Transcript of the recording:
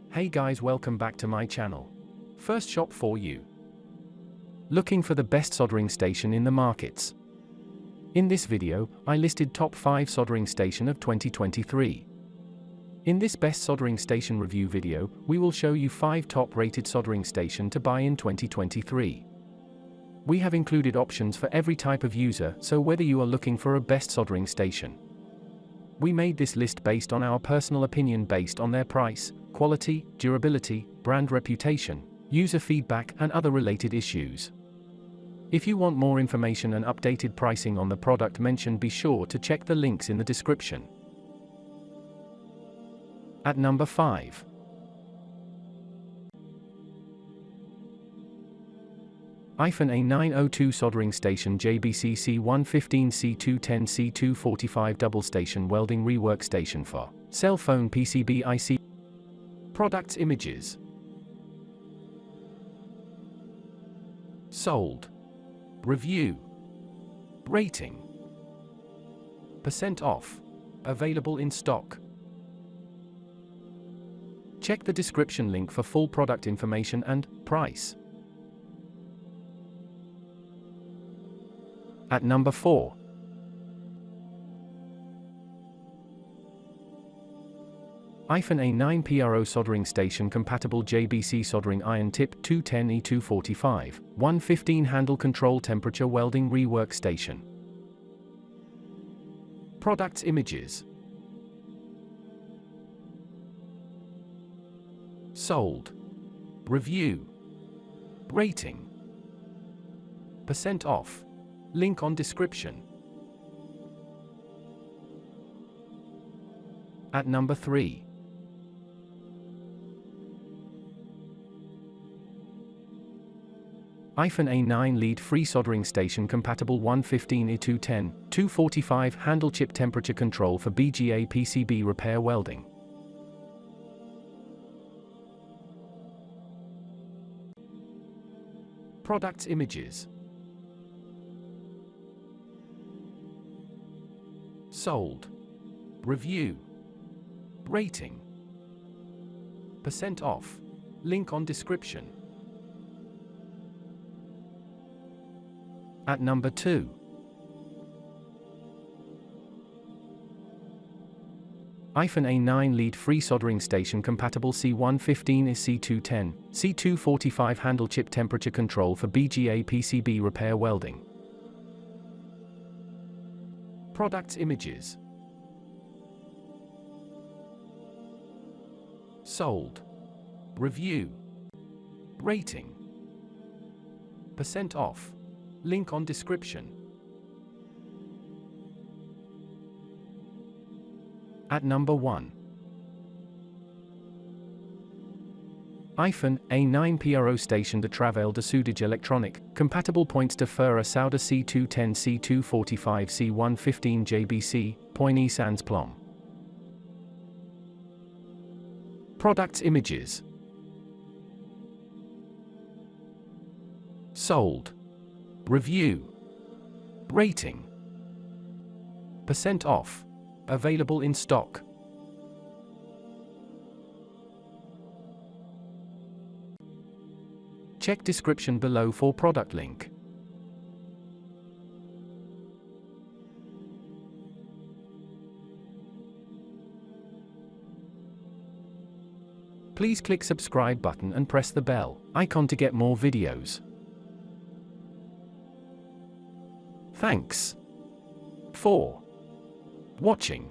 Hey guys, welcome back to my channel. First shop for you. Looking for the best soldering station in the markets. In this video, I listed top 5 soldering station of 2023. In this best soldering station review video, we will show you 5 top rated soldering station to buy in 2023. We have included options for every type of user, so whether you are looking for a best soldering station. We made this list based on our personal opinion based on their price, quality, durability, brand reputation, user feedback and other related issues. If you want more information and updated pricing on the product mentioned, be sure to check the links in the description. At number 5. AIFEN A902 Soldering Station JBC C115 C210 C245 Double Station Welding Rework Station for Cell Phone PCB IC. Products images. Sold. Review. Rating. % off. Available in stock. Check the description link for full product information and price. At number 4. AIFEN A9 PRO Soldering Station Compatible JBC Soldering Iron Tip 210E245, 115 Handle Control Temperature Welding Rework Station. Products images. Sold. Review. Rating. % off. Link on description. At number 3. AIFEN A9 Lead Free Soldering Station Compatible 115E210, 245 Handle Chip Temperature Control for BGA PCB Repair Welding. Products images. Sold. Review. Rating. % off. Link on description. At number 2. AIFEN A9 Lead Free Soldering Station Compatible C115 is C210, C245 Handle Chip Temperature Control for BGA PCB Repair Welding. Products images. Sold. Review. Rating. % off. Link on description. At number 1. AIFEN A9 PRO Station de Travail de Soudage Electronic, Compatible Points de Fer à Solder C210 C245 C115 JBC, Poigny Sans Plomb. Products images. Sold. Review. Rating. % off. Available in stock. Check description below for product link. Please click subscribe button and press the bell icon to get more videos. Thanks for watching.